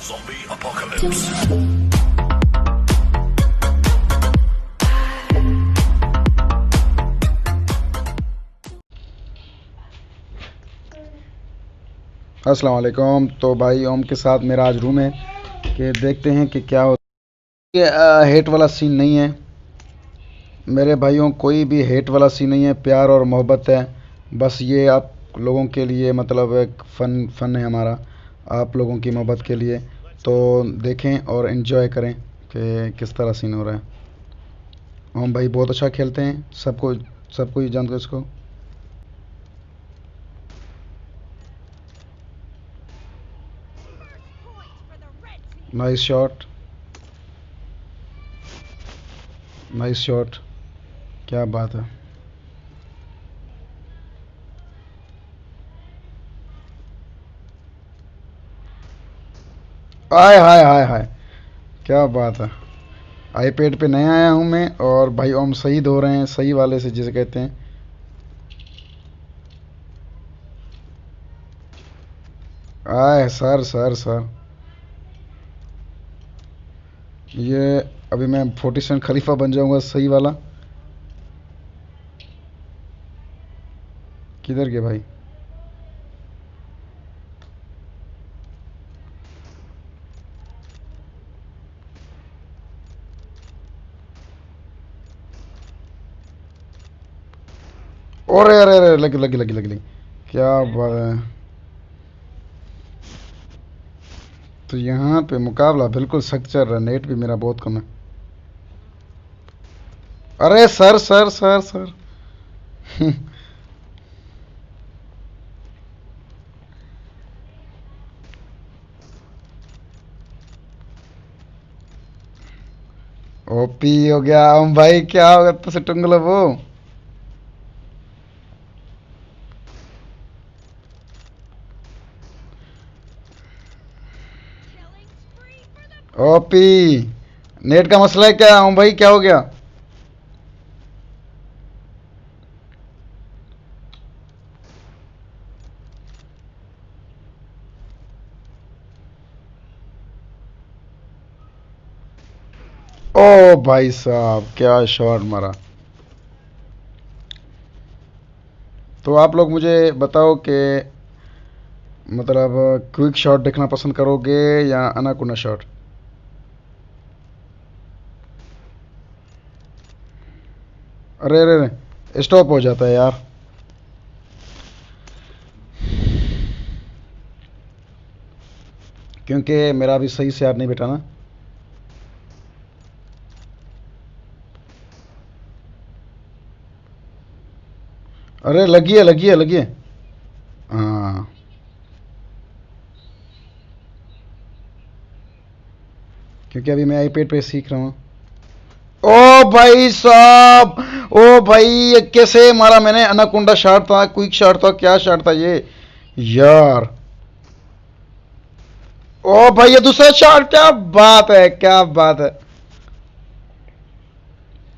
Zombie apocalypse. अस्सलाम वालेकुम। तो भाई ओम के साथ मेरा आज रूम है कि देखते हैं कि क्या होता है। ये हेट वाला सीन नहीं है मेरे भाइयों, कोई भी हेट वाला सीन नहीं है, प्यार और मोहब्बत है। बस ये आप लोगों के लिए, मतलब एक फ़न है हमारा, आप लोगों की मोहब्बत के लिए। तो देखें और इन्जॉय करें कि किस तरह सीन हो रहा है। ओम भाई बहुत अच्छा खेलते हैं, सबको ही जानते हो इसको। नाइस शॉट, नाइस शॉट, क्या बात है। आय हाय हाय हाय, क्या बात है। आईपैड पे नया आया हूँ मैं, और भाई ओम सही धो रहे हैं, सही वाले से जिसे कहते हैं। आए सर सर सर, ये अभी मैं 47 खलीफा बन जाऊंगा सही वाला। किधर गए भाई? और अरे अरे, लगी लगी लगी लगी लगी, क्या बात है। तो यहाँ पे मुकाबला बिल्कुल सख्त चल रहा है, नेट भी मेरा बहुत कम है। अरे sir sir sir sir OP हो गया हम भाई, क्या हो गया तुझसे टुंगलो वो। ओपी, नेट का मसला है क्या हम भाई, क्या हो गया? ओ भाई साहब, क्या शॉट मारा। तो आप लोग मुझे बताओ कि मतलब क्विक शॉट देखना पसंद करोगे या अनाकोंडा शॉट? अरे अरे अरे, स्टॉप हो जाता है यार। क्योंकि मेरा भी सही से याद नहीं बेटा ना। अरे लगी है लगी है लगी है। हाँ, क्योंकि अभी मैं आईपैड पे सीख रहा हूँ। ओ भाई साहब, ओ भाई ये कैसे मारा मैंने? अनाकोंडा शॉट था, क्विक शॉट था, क्या शॉट था ये यार। ओ भाई ये दूसरा शॉट, क्या बात है, क्या बात है।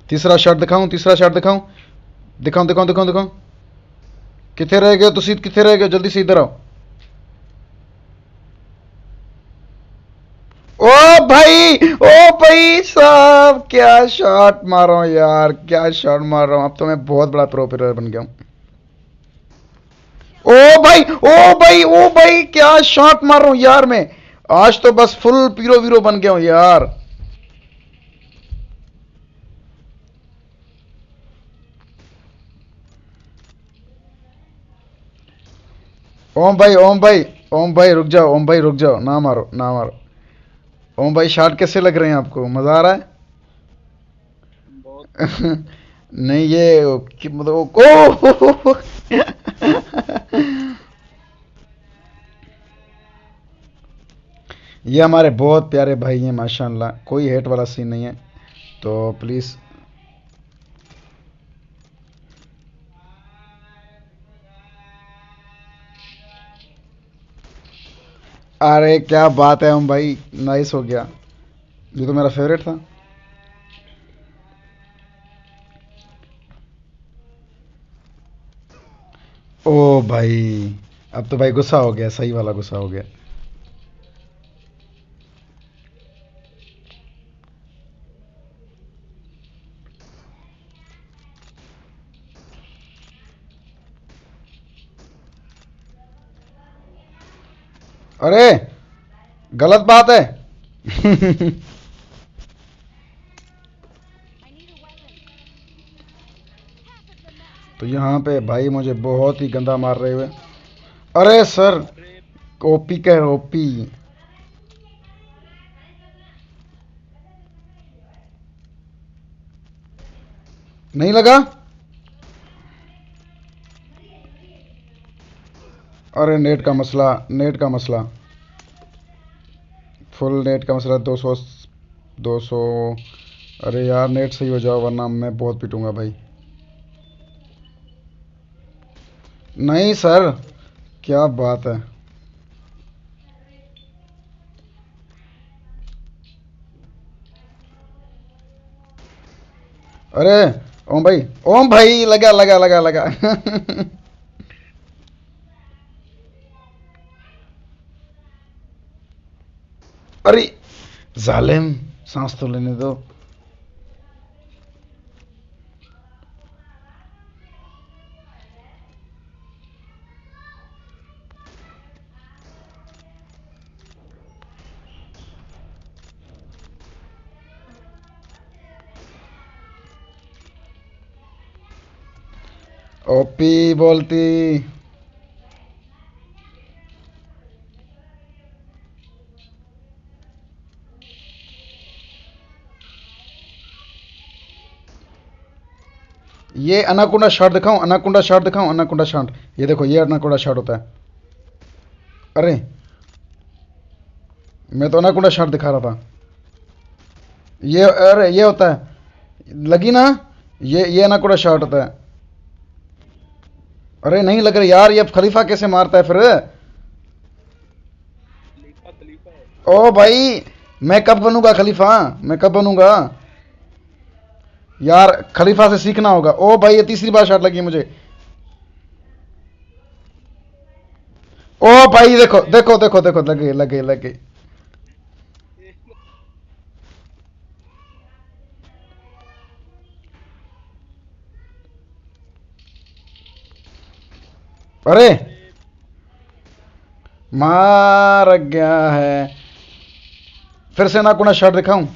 तीसरा शॉट दिखाऊं, तीसरा शॉट दिखाऊं, दिखाऊं दिखाऊं दिखाऊं दिखाऊं। कितने रह गए? तो सीध कितने रह गए, जल्दी से इधर आओ। ओ भाई साहब, क्या शॉट मार रहा हूँ यार, क्या शॉट मार रहा हूँ। अब तो मैं बहुत बड़ा प्रो प्लेयर बन गया हूँ। ओ भाई ओ भाई ओ भाई, क्या शॉट मार रहा हूँ यार मैं। आज तो बस फुल पीरो वीरो बन गया हूँ यार। ओम भाई ओम भाई, ओम भाई रुक जाओ, ओम भाई रुक जाओ, ना मारो ना मारो। ओम भाई शॉट कैसे लग रहे हैं आपको, मजा आ रहा है? नहीं ये मतलब ओ ये हमारे बहुत प्यारे भाई हैं माशाल्लाह, कोई हेट वाला सीन नहीं है। तो प्लीज़। अरे क्या बात है हम भाई, नाइस हो गया। ये तो मेरा फेवरेट था। ओ भाई, अब तो भाई गुस्सा हो गया, सही वाला गुस्सा हो गया। अरे गलत बात है। तो यहाँ पे भाई मुझे बहुत ही गंदा मार रहे हुए। अरे सर, ओपी कह ओपी। नहीं लगा। अरे नेट का मसला, नेट का मसला, फुल नेट का मसला। 200, 200। अरे यार नेट सही हो जाओ वरना मैं बहुत पिटूंगा भाई। नहीं सर, क्या बात है। अरे ओम भाई, ओम भाई लगा लगा लगा लगा। अरे जालिम, सांस तो लेने दो। ओपी बोलती। ये अनाकोंडा शॉट दिखाऊं, अनाकोंडा शॉट दिखाऊं, अनाकोंडा शॉट। ये देखो, ये अनाकोंडा शॉट होता है। अरे मैं तो अनाकोंडा शॉट दिखा रहा था। ये अरे ये होता है, लगी ना। ये अनाकोंडा शॉट होता है। अरे नहीं लग रही यार, ये खलीफा कैसे मारता है फिर। ओ भाई, मैं कब बनूंगा खलीफा, मैं कब बनूंगा। यार खलीफा से सीखना होगा। ओ भाई, ये तीसरी बार शॉट लगी मुझे। ओ भाई देखो देखो देखो देखो, लगे लगे लगे। अरे मार गया है। फिर से नाकुना शॉट दिखाऊं।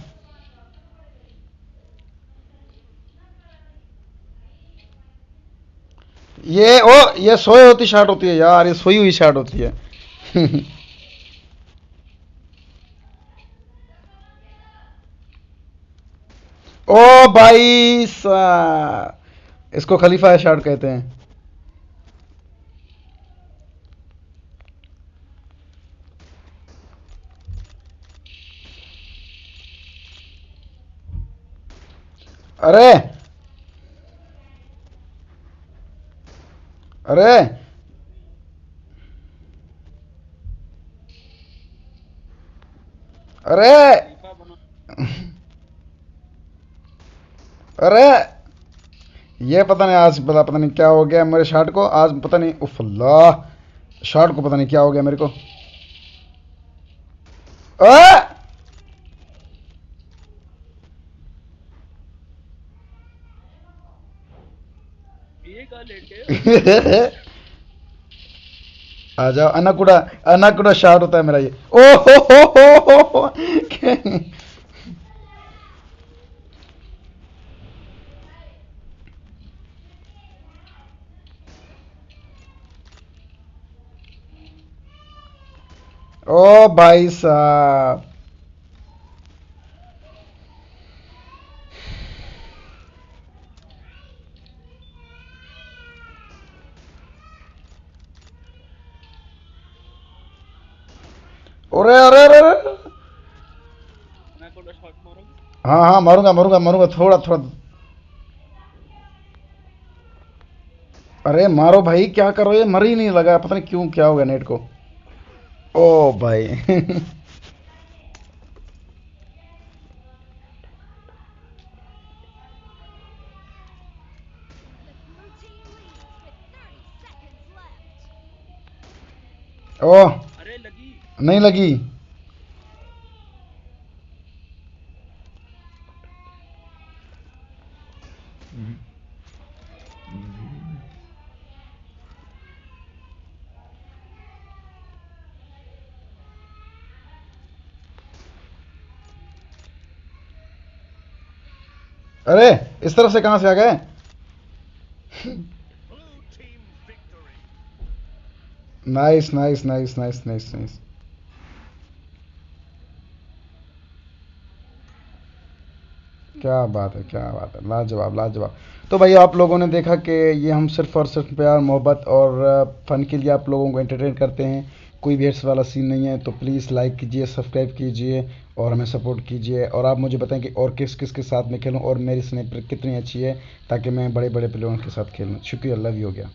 ये सोए होती शॉट होती है यार, ये सोई हुई शॉट होती है। ओ भाई इसको खलीफा शॉट कहते हैं। अरे अरे अरे अरे ये पता नहीं आज, पता नहीं क्या हो गया मेरे शॉट को आज, पता नहीं। उफ अल्लाह, शॉट को पता नहीं क्या हो गया मेरे को। आ! आ जाओ, अनाकुड़ा, अनाकुड़ा शॉट होता है मेरा ये। ओ हो। ओ भाई साहब। अरे अरे अरे अरे। हाँ हाँ, मारूंगा मारूंगा मारूंगा, थोड़ा थोड़ा। अरे मारो भाई, क्या करो, ये मर ही नहीं लगा, पता नहीं क्यों, क्या हो गया नेट को। ओ भाई। ओ नहीं लगी। अरे इस तरफ से कहाँ से आ गए? Nice nice nice nice nice nice. क्या बात है, क्या बात है, लाजवाब लाजवाब। तो भाई आप लोगों ने देखा कि ये हम सिर्फ और सिर्फ प्यार मोहब्बत और फन के लिए आप लोगों को एंटरटेन करते हैं। कोई भी हेट्स वाला सीन नहीं है। तो प्लीज़ लाइक कीजिए, सब्सक्राइब कीजिए और हमें सपोर्ट कीजिए। और आप मुझे बताएं कि और किस किस के साथ में खेलूं और मेरी स्नाइपर कितनी अच्छी है, ताकि मैं बड़े बड़े प्लेयरों के साथ खेलूं। शुक्रिया, लव यू हो गया।